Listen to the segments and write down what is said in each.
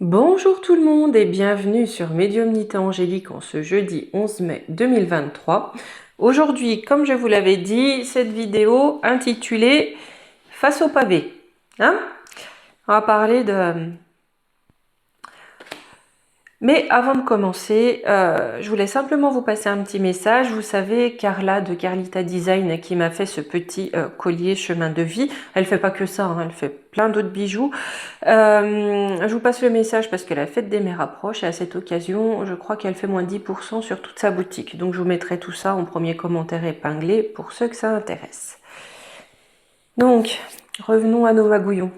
Bonjour tout le monde et bienvenue sur Médiumnité Angélique en ce jeudi 11 mai 2023. Aujourd'hui, comme je vous l'avais dit, cette vidéo intitulée Face au pavé. On va parler de... Mais avant de commencer, je voulais simplement vous passer un petit message. Vous savez, Carla de Carlita Design qui m'a fait ce petit collier chemin de vie. Elle fait pas que ça, elle fait plein d'autres bijoux. Je vous passe le message parce que la fête des mères approche et à cette occasion, je crois qu'elle fait moins 10% sur toute sa boutique. Donc je vous mettrai tout ça en premier commentaire épinglé pour ceux que ça intéresse. Donc, revenons à nos magouillons.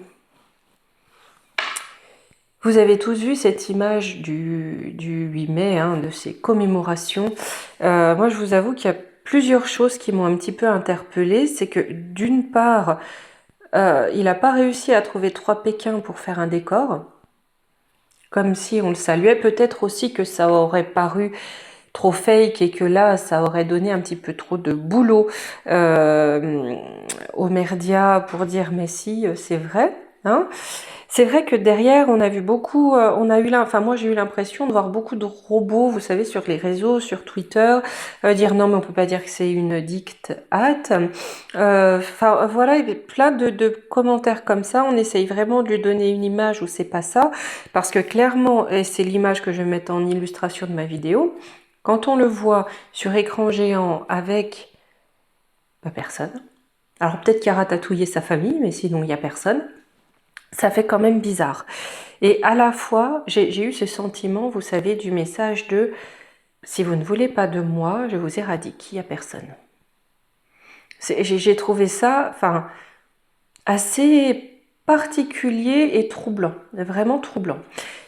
Vous avez tous vu cette image du 8 mai, de ces commémorations. Moi, je vous avoue qu'il y a plusieurs choses qui m'ont un petit peu interpellée. C'est que d'une part, il n'a pas réussi à trouver 3 Pékins pour faire un décor. Comme si on le saluait. Peut-être aussi que ça aurait paru trop fake et que là, ça aurait donné un petit peu trop de boulot aux merdias pour dire mais si, c'est vrai. C'est vrai que derrière, on a vu beaucoup, moi j'ai eu l'impression de voir beaucoup de robots, vous savez, sur les réseaux, sur Twitter, dire non mais on peut pas dire que c'est une dictate. Voilà, il y avait plein de commentaires comme ça. On essaye vraiment de lui donner une image où c'est pas ça, parce que clairement, et c'est l'image que je vais mettre en illustration de ma vidéo, quand on le voit sur écran géant avec personne. Alors peut-être qu'il a ratatouillé sa famille, mais sinon il n'y a personne. Ça fait quand même bizarre. Et à la fois, j'ai eu ce sentiment, vous savez, du message de « si vous ne voulez pas de moi, je vous éradique, il n'y a personne ». J'ai trouvé ça assez particulier et troublant, vraiment troublant.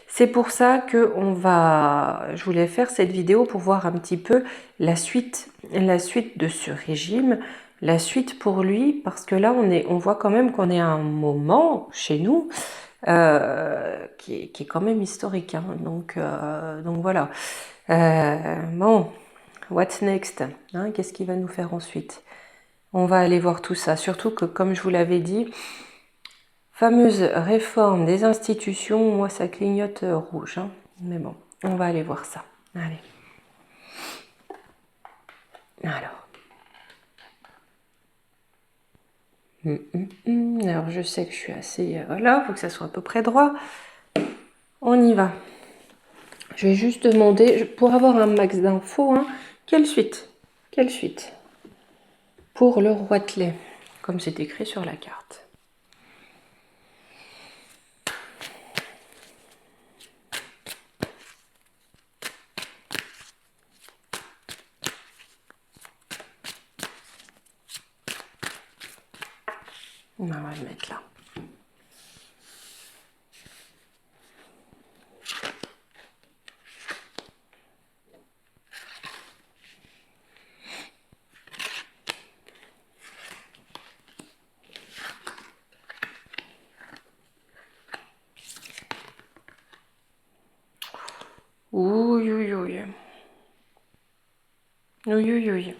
C'est pour ça que je voulais faire cette vidéo pour voir un petit peu la suite de ce régime, la suite pour lui, parce que là on voit quand même qu'on est à un moment chez nous qui est quand même historique. Donc voilà. Bon, what's next? Qu'est-ce qu'il va nous faire ensuite? On va aller voir tout ça. Surtout que, comme je vous l'avais dit, fameuse réforme des institutions, moi ça clignote rouge. Mais bon, on va aller voir ça. Allez. Alors. Alors je sais que je suis assez... voilà, il faut que ça soit à peu près droit. On y va. Je vais juste demander, pour avoir un max d'infos, quelle suite? Quelle suite? Pour le roitelet, comme c'est écrit sur la carte. On va le mettre là. Oui, oui, oui. Oui, oui, oui.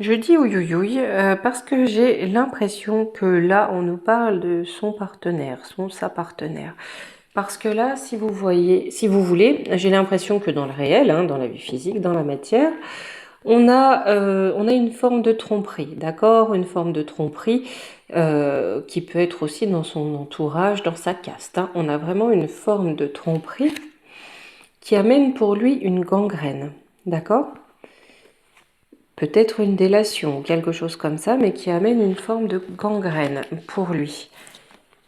Je dis oui, oui, oui, parce que j'ai l'impression que là, on nous parle de son partenaire, sa partenaire. Parce que là, si vous voulez, j'ai l'impression que dans le réel, dans la vie physique, dans la matière, on a une forme de tromperie, d'accord? Une forme de tromperie qui peut être aussi dans son entourage, dans sa caste. On a vraiment une forme de tromperie qui amène pour lui une gangrène, d'accord? Peut-être une délation ou quelque chose comme ça, mais qui amène une forme de gangrène pour lui.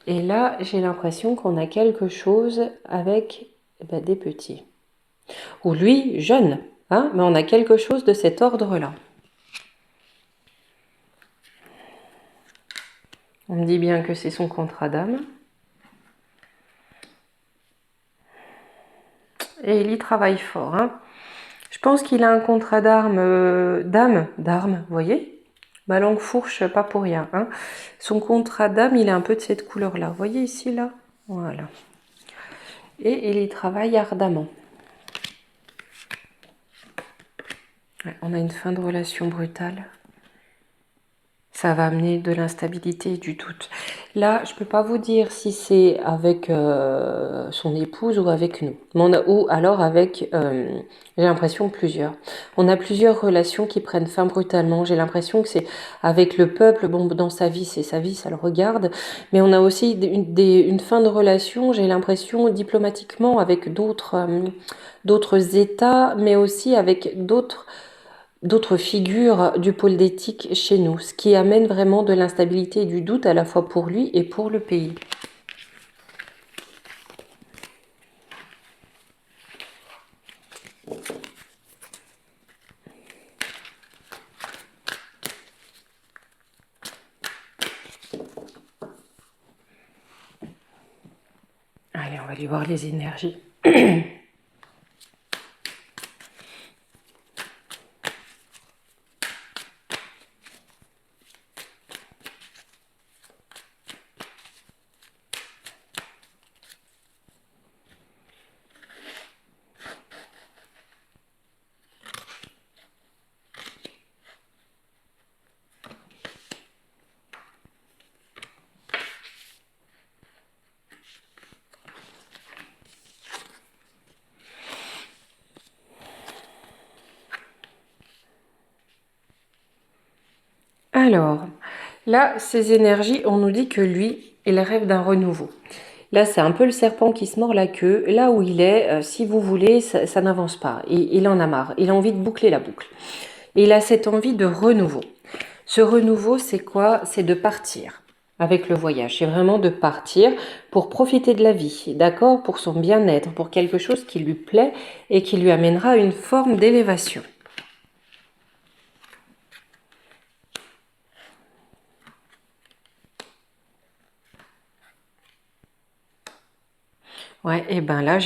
Et là, j'ai l'impression qu'on a quelque chose avec des petits. Ou lui, jeune, mais on a quelque chose de cet ordre-là. On me dit bien que c'est son contrat d'âme. Et il y travaille fort. Je pense qu'il a un contrat d'âme, vous voyez? Ma langue fourche, pas pour rien. Son contrat d'âme, il est un peu de cette couleur-là. Vous voyez ici, là? Voilà. Et il y travaille ardemment. Ouais, on a une fin de relation brutale. Ça va amener de l'instabilité et du doute. Là, je peux pas vous dire si c'est avec son épouse ou avec nous. Ou alors avec, j'ai l'impression, plusieurs. On a plusieurs relations qui prennent fin brutalement. J'ai l'impression que c'est avec le peuple. Bon, dans sa vie, c'est sa vie, ça le regarde. Mais on a aussi une fin de relation, j'ai l'impression, diplomatiquement avec d'autres États, mais aussi avec d'autres figures du pôle d'éthique chez nous, ce qui amène vraiment de l'instabilité et du doute à la fois pour lui et pour le pays. Allez, on va aller voir les énergies. Alors, là, ces énergies, on nous dit que lui, il rêve d'un renouveau. Là, c'est un peu le serpent qui se mord la queue. Là où il est, si vous voulez, ça n'avance pas. Il en a marre. Il a envie de boucler la boucle. Et il a cette envie de renouveau. Ce renouveau, c'est quoi? C'est de partir avec le voyage. C'est vraiment de partir pour profiter de la vie, d'accord? Pour son bien-être, pour quelque chose qui lui plaît et qui lui amènera une forme d'élévation. Ouais, et ben là,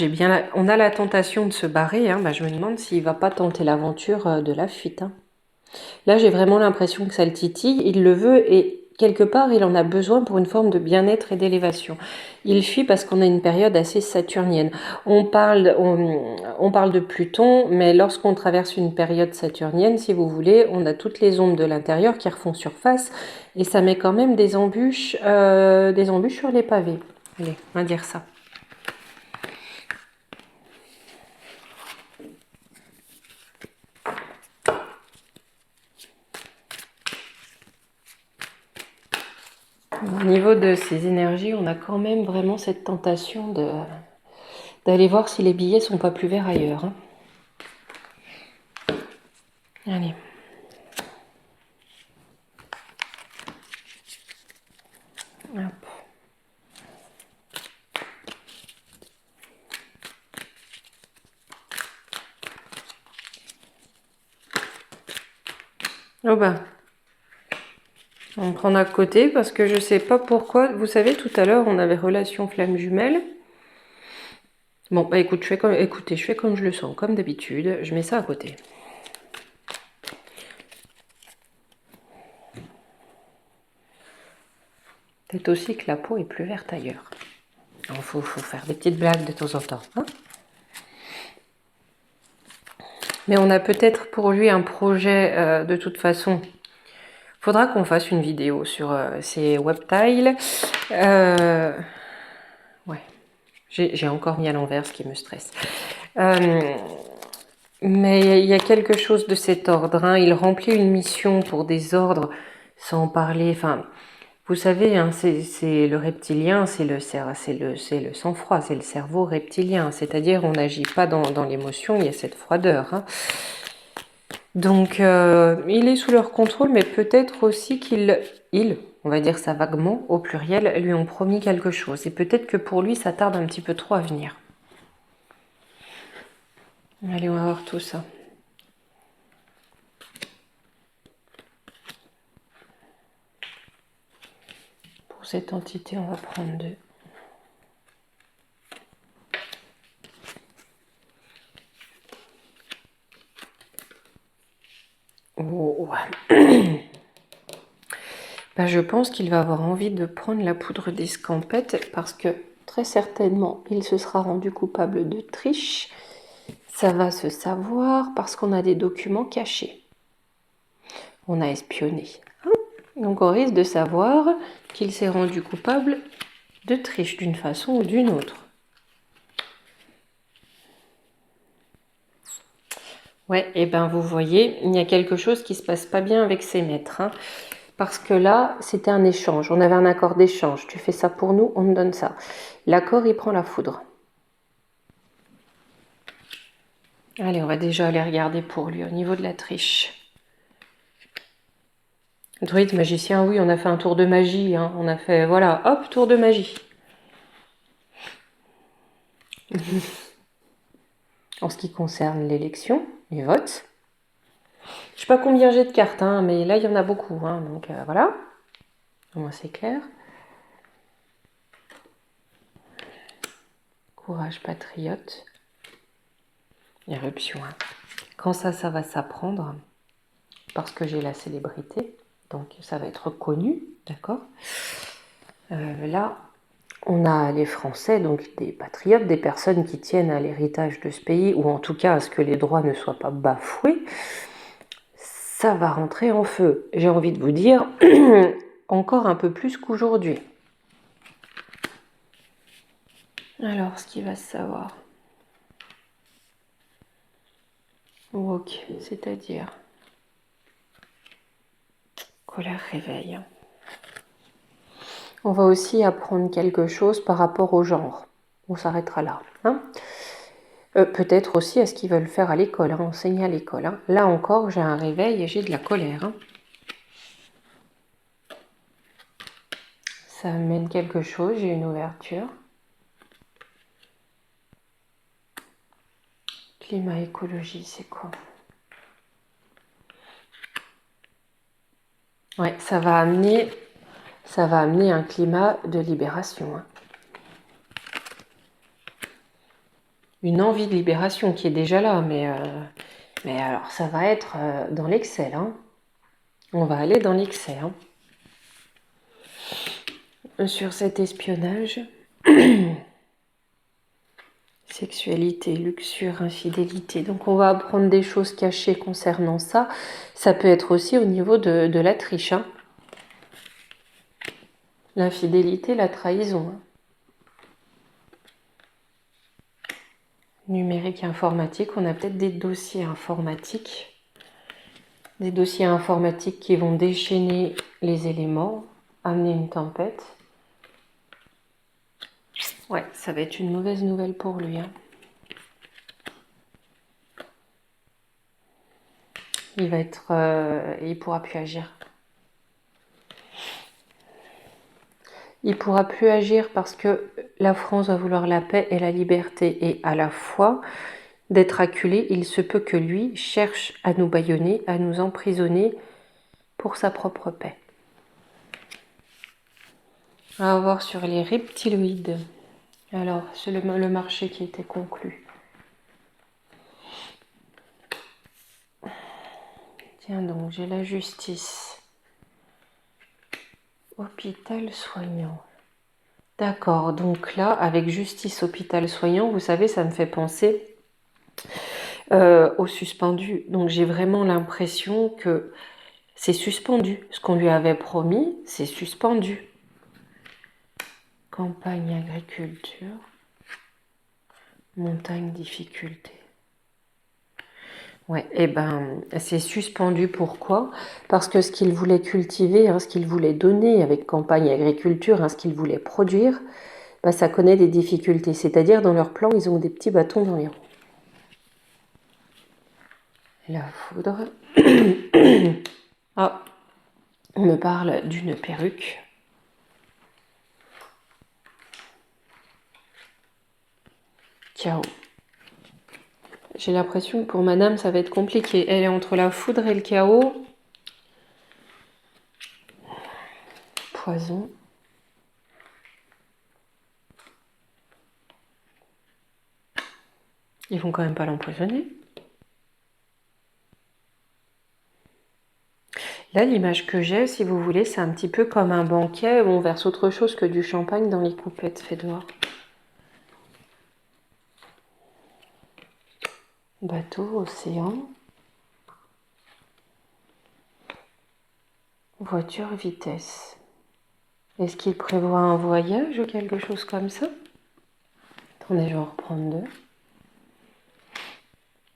on a la tentation de se barrer. Hein. Ben, je me demande s'il va pas tenter l'aventure de la fuite. Hein. Là, j'ai vraiment l'impression que ça le titille. Il le veut et quelque part, il en a besoin pour une forme de bien-être et d'élévation. Il fuit parce qu'on a une période assez saturnienne. On parle de Pluton, mais lorsqu'on traverse une période saturnienne, si vous voulez, on a toutes les ombres de l'intérieur qui refont surface et ça met quand même des embûches sur les pavés. Allez, on va dire ça. Au niveau de ces énergies, on a quand même vraiment cette tentation d'aller voir si les billets sont pas plus verts ailleurs. Hein. Allez. Hop. Oh ben, on prend d'un côté parce que je sais pas pourquoi. Vous savez, tout à l'heure, on avait relation flamme jumelle. Bon, bah écoutez, je fais comme je le sens, comme d'habitude. Je mets ça à côté. Peut-être aussi que la peau est plus verte ailleurs. Il faut faire des petites blagues de temps en temps. Hein. Mais on a peut-être pour lui un projet de toute façon. Faudra qu'on fasse une vidéo sur ces webtiles. Ouais, j'ai encore mis à l'envers, ce qui me stresse. Mais il y a quelque chose de cet ordre. Hein. Il remplit une mission pour des ordres sans parler. Enfin, vous savez, hein, c'est le reptilien, c'est le sang-froid, c'est le cerveau reptilien. C'est-à-dire, on n'agit pas dans l'émotion, il y a cette froideur. Hein. Donc, il est sous leur contrôle, mais peut-être aussi on va dire ça vaguement, au pluriel, lui ont promis quelque chose. Et peut-être que pour lui, ça tarde un petit peu trop à venir. Allez, on va voir tout ça. Pour cette entité, on va prendre 2. Oh, ouais. Ben, je pense qu'il va avoir envie de prendre la poudre d'escampette parce que très certainement, il se sera rendu coupable de triche. Ça va se savoir parce qu'on a des documents cachés. On a espionné. Donc on risque de savoir qu'il s'est rendu coupable de triche d'une façon ou d'une autre. Ouais, et ben vous voyez, il y a quelque chose qui se passe pas bien avec ces maîtres. Hein, parce que là, c'était un échange. On avait un accord d'échange. Tu fais ça pour nous, on te donne ça. L'accord, il prend la foudre. Allez, on va déjà aller regarder pour lui au niveau de la triche. Druide, magicien, oui, on a fait un tour de magie. Hein. On a fait, voilà, hop, tour de magie. En ce qui concerne l'élection, les votes. Je sais pas combien j'ai de cartes, hein, mais là, il y en a beaucoup. Hein, donc voilà. Au moins, c'est clair. Courage patriote. Éruption. Hein. Quand ça va s'apprendre. Parce que j'ai la célébrité. Donc, ça va être connu. D'accord. Là, on a les Français, donc des patriotes, des personnes qui tiennent à l'héritage de ce pays, ou en tout cas à ce que les droits ne soient pas bafoués. Ça va rentrer en feu. J'ai envie de vous dire, encore un peu plus qu'aujourd'hui. Alors, ce qu'il va se savoir. Ok, c'est-à-dire colère réveil. On va aussi apprendre quelque chose par rapport au genre. On s'arrêtera là. Hein, peut-être aussi à ce qu'ils veulent faire à l'école, hein, enseigner à l'école. Hein. Là encore, j'ai un réveil et j'ai de la colère. Hein. Ça amène quelque chose, j'ai une ouverture. Climat, écologie, c'est quoi? Ouais, ça va amener un climat de libération. Hein. Une envie de libération qui est déjà là, mais alors ça va être dans l'excès. Hein. On va aller dans l'excès. Hein. Sur cet espionnage, sexualité, luxure, infidélité. Donc on va apprendre des choses cachées concernant ça. Ça peut être aussi au niveau de la triche. Hein. L'infidélité, la trahison. Hein. Numérique et informatique, on a peut-être des dossiers informatiques. Des dossiers informatiques qui vont déchaîner les éléments, amener une tempête. Ouais, ça va être une mauvaise nouvelle pour lui. Hein. Il pourra plus agir. Il pourra plus agir parce que la France va vouloir la paix et la liberté. Et à la fois d'être acculé, il se peut que lui cherche à nous bâillonner, à nous emprisonner pour sa propre paix. On va voir sur les reptiloïdes. Alors, c'est le marché qui était conclu. Tiens donc, j'ai la justice. Hôpital soignant. D'accord, donc là, avec justice, hôpital soignant, vous savez, ça me fait penser au suspendu. Donc j'ai vraiment l'impression que c'est suspendu. Ce qu'on lui avait promis, c'est suspendu. Campagne, agriculture. Montagne, difficulté. Ouais, et ben c'est suspendu. Pourquoi? Parce que ce qu'il voulait cultiver, hein, ce qu'il voulait donner avec campagne, agriculture, hein, ce qu'il voulait produire, ben, ça connaît des difficultés. C'est-à-dire dans leur plan, ils ont des petits bâtons dans les roues. La foudre. Ah, on me parle d'une perruque. Ciao. J'ai l'impression que pour madame, ça va être compliqué. Elle est entre la foudre et le chaos. Poison. Ils vont quand même pas l'empoisonner. Là, l'image que j'ai, si vous voulez, c'est un petit peu comme un banquet où on verse autre chose que du champagne dans les coupettes. Faites voir. Bateau, océan. Voiture, vitesse. Est-ce qu'il prévoit un voyage ou quelque chose comme ça? Attendez, je vais en reprendre deux.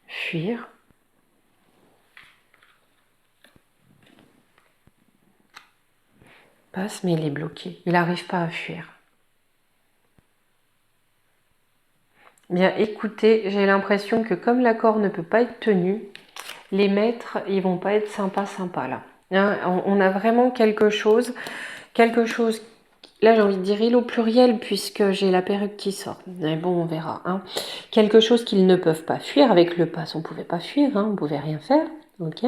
Fuir. Passe, mais il est bloqué. Il n'arrive pas à fuir. Bien, écoutez, j'ai l'impression que comme l'accord ne peut pas être tenu, les maîtres, ils vont pas être sympas là. Hein, on a vraiment quelque chose, là j'ai envie de dire il au pluriel puisque j'ai la perruque qui sort. Mais bon, on verra. Hein. Quelque chose qu'ils ne peuvent pas fuir. Avec le pass, on pouvait pas fuir, hein, on pouvait rien faire. Ok.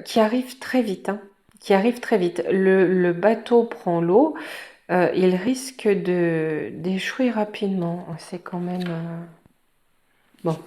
Qui arrive très vite. Hein, qui arrive très vite. Le bateau prend l'eau. Il risque d'échouer rapidement. C'est quand même... Bon.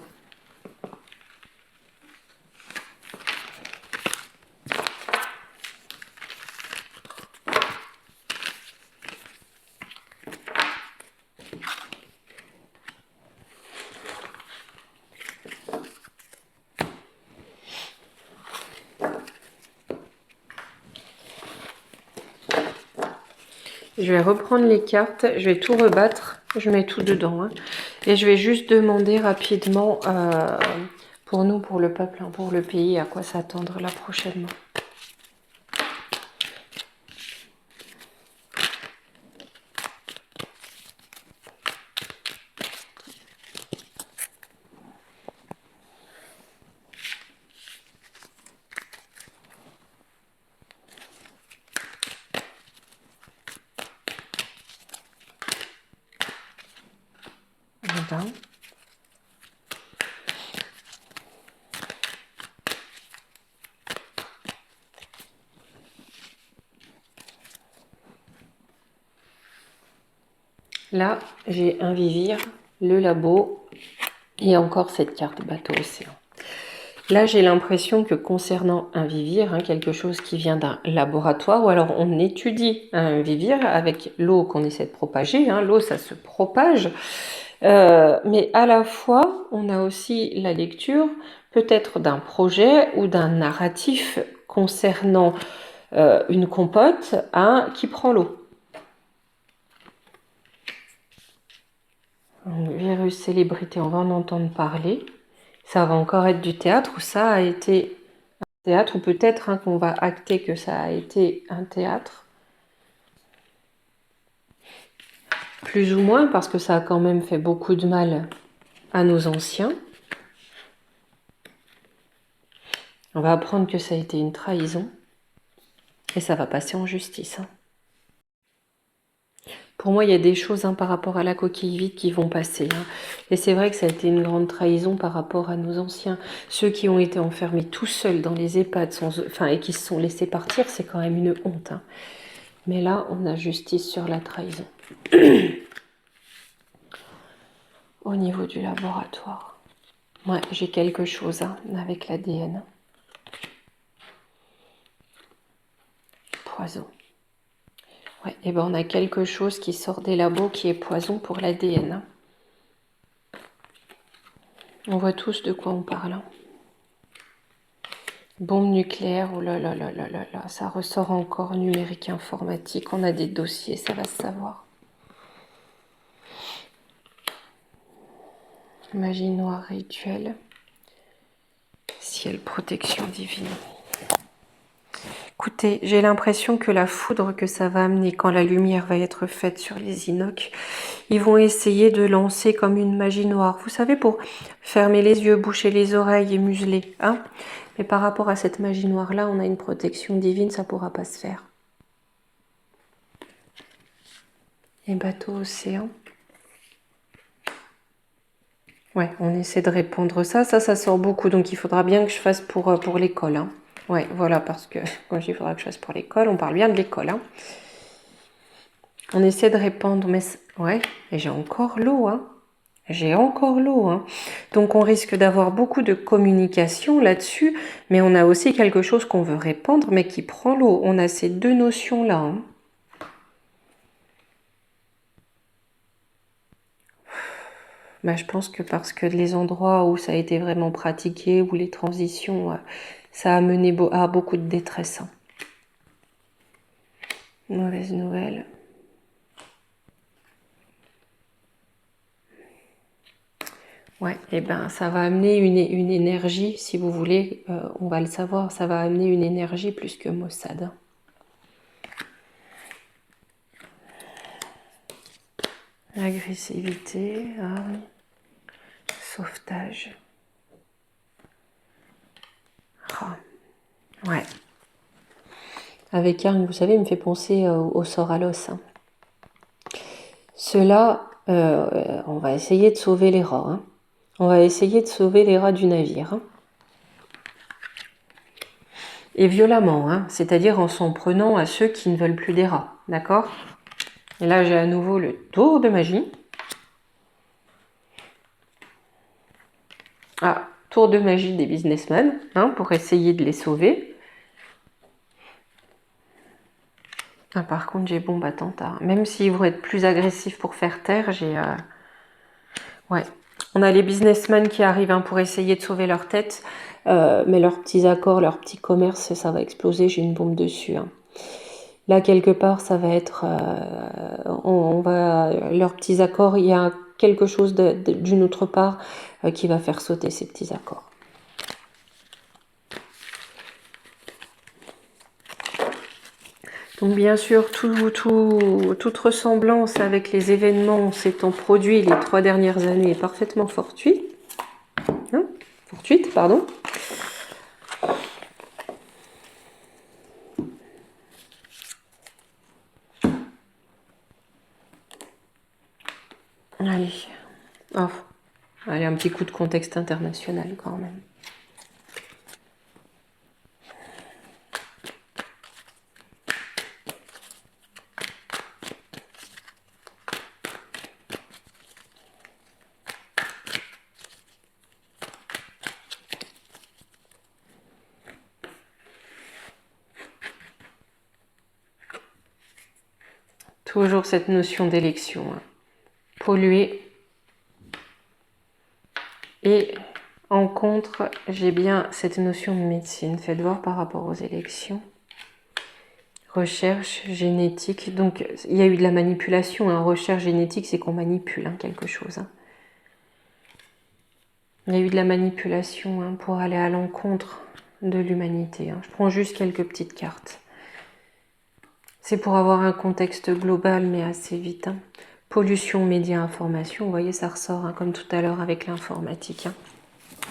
Je vais reprendre les cartes, je vais tout rebattre, je mets tout dedans. Hein, et je vais juste demander rapidement pour nous, pour le peuple, hein, pour le pays, à quoi s'attendre là prochainement. Voilà. Là, j'ai un vivir, le labo et encore cette carte bateau-océan. Là, j'ai l'impression que concernant un vivir, hein, quelque chose qui vient d'un laboratoire, ou alors on étudie un vivir avec l'eau qu'on essaie de propager. Hein, l'eau, ça se propage. Mais à la fois, on a aussi la lecture peut-être d'un projet ou d'un narratif concernant une compote hein, qui prend l'eau. Virus, célébrité, on va en entendre parler. Ça va encore être du théâtre ou ça a été un théâtre, ou peut-être hein, qu'on va acter que ça a été un théâtre. Plus ou moins, parce que ça a quand même fait beaucoup de mal à nos anciens. On va apprendre que ça a été une trahison. Et ça va passer en justice. Hein. Pour moi, il y a des choses hein, par rapport à la coquille vide qui vont passer. Hein. Et c'est vrai que ça a été une grande trahison par rapport à nos anciens. Ceux qui ont été enfermés tout seuls dans les EHPAD et qui se sont laissés partir, c'est quand même une honte. Hein. Mais là, on a justice sur la trahison. Au niveau du laboratoire. Ouais, j'ai quelque chose hein, avec l'ADN. Poison. Ouais, et ben on a quelque chose qui sort des labos qui est poison pour l'ADN. On voit tous de quoi on parle. Hein. Bombe nucléaire, oh là là là là là là, ça ressort encore numérique informatique. On a des dossiers, ça va se savoir. Magie noire rituelle. Ciel, protection divine. Écoutez, j'ai l'impression que la foudre que ça va amener quand la lumière va être faite sur les inox, ils vont essayer de lancer comme une magie noire. Vous savez, pour fermer les yeux, boucher les oreilles et museler. Hein. Mais par rapport à cette magie noire-là, on a une protection divine, ça ne pourra pas se faire. Et bateau océan. Ouais, on essaie de répondre ça. Ça sort beaucoup, donc il faudra bien que je fasse pour l'école. Hein. Ouais, voilà, parce que quand il faudra que je fasse pour l'école, on parle bien de l'école. Hein. On essaie de répondre, mais ouais, et j'ai encore l'eau, hein. J'ai encore l'eau, hein. Donc on risque d'avoir beaucoup de communication là-dessus, mais on a aussi quelque chose qu'on veut répandre, mais qui prend l'eau. On a ces deux notions-là. Hein. Bah, je pense que parce que les endroits où ça a été vraiment pratiqué, où les transitions Ça a mené à beaucoup de détresse. Hein. Mauvaise nouvelle. Ouais, et ben ça va amener une énergie, si vous voulez, on va le savoir, ça va amener une énergie plus que Mossad. Agressivité, sauvetage. Ah, ouais. Avec Arne, vous savez, il me fait penser au Soralos. Hein. Ceux-là, on va essayer de sauver les rats. Hein. On va essayer de sauver les rats du navire. Hein. Et violemment, hein, c'est-à-dire en s'en prenant à ceux qui ne veulent plus des rats. D'accord? Et là, j'ai à nouveau le tour de magie. Ah, tour de magie des businessmen, hein, pour essayer de les sauver. Ah, par contre, j'ai bombe attentat. Même s'ils vont être plus agressifs pour faire taire, j'ai... Ouais. On a les businessmen qui arrivent hein, pour essayer de sauver leur tête, mais leurs petits accords, leurs petits commerces, ça va exploser, j'ai une bombe dessus. Hein. Là, quelque part, ça va être... on va, leurs petits accords, il y a quelque chose d'une autre part qui va faire sauter ces petits accords. Donc bien sûr, toute ressemblance avec les événements s'étant produits les 3 dernières années est parfaitement fortuite. Hein, fortuite, pardon. Allez. Oh. Allez, un petit coup de contexte international quand même. Toujours cette notion d'élection. Hein. Polluer. Et en contre, j'ai bien cette notion de médecine. Faites voir par rapport aux élections. Recherche génétique. Donc, il y a eu de la manipulation. Hein. Recherche génétique, c'est qu'on manipule hein, quelque chose. Hein. Il y a eu de la manipulation hein, pour aller à l'encontre de l'humanité. Hein. Je prends juste quelques petites cartes. C'est pour avoir un contexte global, mais assez vite. Hein. Pollution, médias, information. Vous voyez, ça ressort, hein, comme tout à l'heure avec l'informatique. Hein.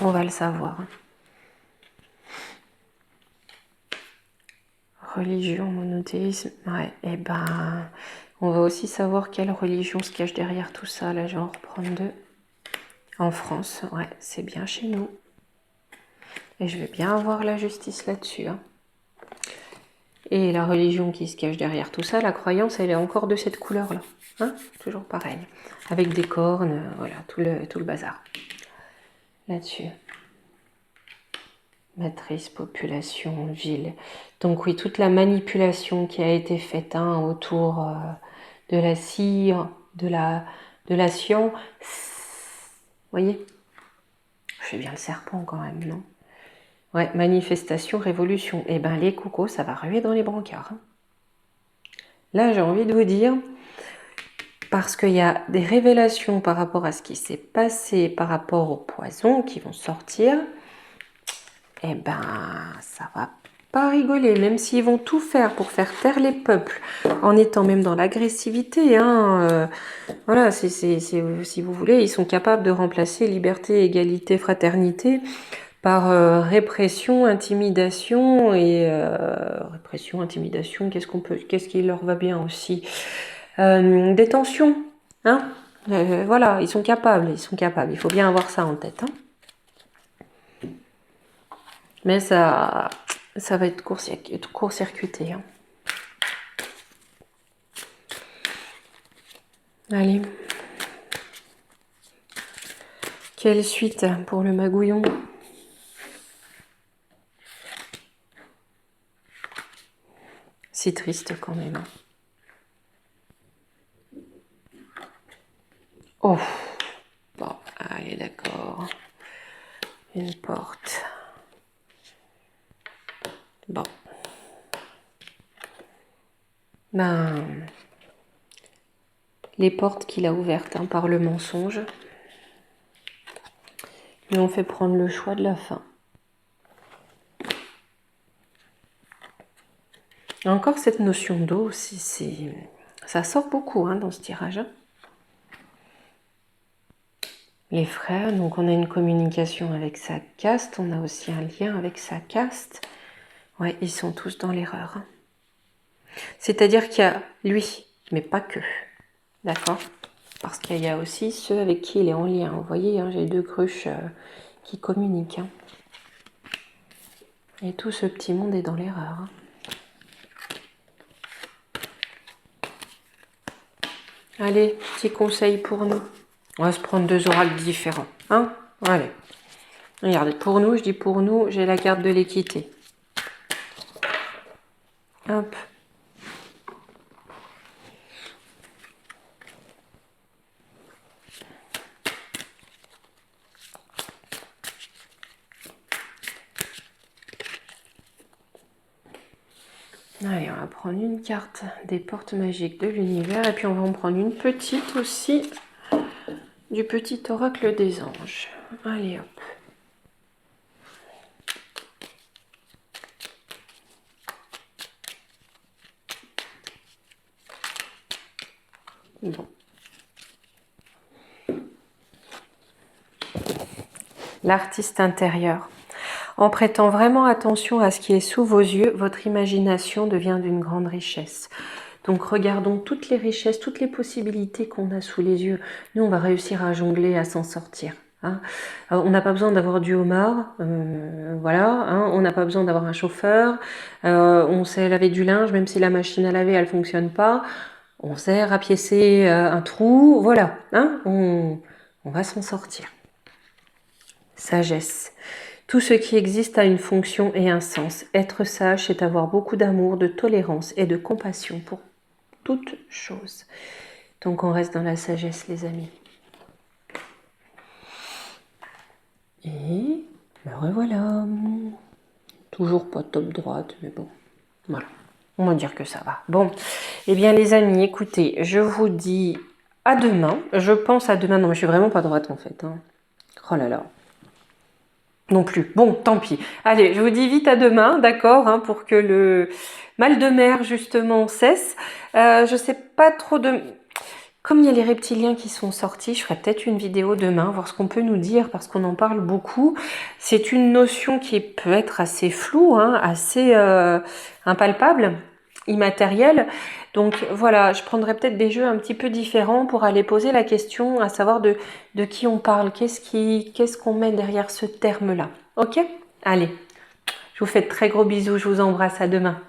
On va le savoir. Hein. Religion, monothéisme. Ouais, et ben, on va aussi savoir quelle religion se cache derrière tout ça. Là, je vais en reprendre 2. En France, ouais, c'est bien chez nous. Et je vais bien avoir la justice là-dessus. Hein. Et la religion qui se cache derrière tout ça, la croyance, elle est encore de cette couleur-là. Hein, toujours pareil. Avec des cornes, voilà, tout le bazar. Là-dessus. Matrice, population, ville. Donc oui, toute la manipulation qui a été faite hein, autour de la cire, de la science. Vous voyez? Je fais bien le serpent quand même, non? Ouais, manifestation, révolution. Eh ben les cocos, ça va ruer dans les brancards. Hein. Là, j'ai envie de vous dire, parce qu'il y a des révélations par rapport à ce qui s'est passé, par rapport aux poisons qui vont sortir, eh ben, ça va pas rigoler, même s'ils vont tout faire pour faire taire les peuples, en étant même dans l'agressivité, hein, voilà, si vous voulez, ils sont capables de remplacer liberté, égalité, fraternité par répression, intimidation et répression, intimidation, qu'est-ce qui leur va bien aussi détention, hein voilà, ils sont capables, il faut bien avoir ça en tête, hein. Mais ça va être court-circuité. Hein. Allez. Quelle suite pour le magouillon? C'est triste quand même. Hein. Oh. Bon, allez, d'accord. Une porte. ben, les portes qu'il a ouvertes hein, par le mensonge lui ont fait prendre le choix de la fin. Et encore cette notion d'eau aussi, ça sort beaucoup hein, dans ce tirage. Les frères, donc on a une communication avec sa caste, on a aussi un lien avec sa caste. Ouais, ils sont tous dans l'erreur. C'est-à-dire qu'il y a lui, mais pas que. D'accord? Parce qu'il y a aussi ceux avec qui il est en lien. Vous voyez, hein, j'ai deux cruches qui communiquent. Hein. Et tout ce petit monde est dans l'erreur. Hein. Allez, petit conseil pour nous. On va se prendre deux oracles différents. Hein? Allez. Regardez, pour nous, je dis pour nous, j'ai la carte de l'équité. Hop. Allez, on va prendre une carte des portes magiques de l'univers et puis on va en prendre une petite aussi du petit oracle des anges. Allez, hop. Bon. L'artiste intérieur. En prêtant vraiment attention à ce qui est sous vos yeux, votre imagination devient d'une grande richesse. Donc regardons toutes les richesses, toutes les possibilités qu'on a sous les yeux. Nous, on va réussir à jongler, à s'en sortir. Hein. On n'a pas besoin d'avoir du homard, voilà. Hein. On n'a pas besoin d'avoir un chauffeur. On sait laver du linge, même si la machine à laver, elle fonctionne pas. On sait rapiécer un trou, voilà. Hein. On va s'en sortir. Sagesse. Tout ce qui existe a une fonction et un sens. Être sage, c'est avoir beaucoup d'amour, de tolérance et de compassion pour toute chose. Donc on reste dans la sagesse, les amis. Et ben voilà. Toujours pas top droite, mais bon. Voilà. On va dire que ça va. Bon. Eh bien les amis, écoutez, je vous dis à demain. Je pense à demain. Non, mais je suis vraiment pas droite en fait. Hein. Oh là là. Non plus. Bon, tant pis. Allez, je vous dis vite à demain, d'accord, hein, pour que le mal de mer, justement, cesse. Je sais pas trop de... Comme il y a les reptiliens qui sont sortis, je ferai peut-être une vidéo demain, voir ce qu'on peut nous dire, parce qu'on en parle beaucoup. C'est une notion qui peut être assez floue, hein, assez impalpable, immatérielle. Donc voilà, je prendrai peut-être des jeux un petit peu différents pour aller poser la question, à savoir de qui on parle, qu'est-ce qu'on met derrière ce terme-là. Ok? Allez, je vous fais de très gros bisous, je vous embrasse, à demain.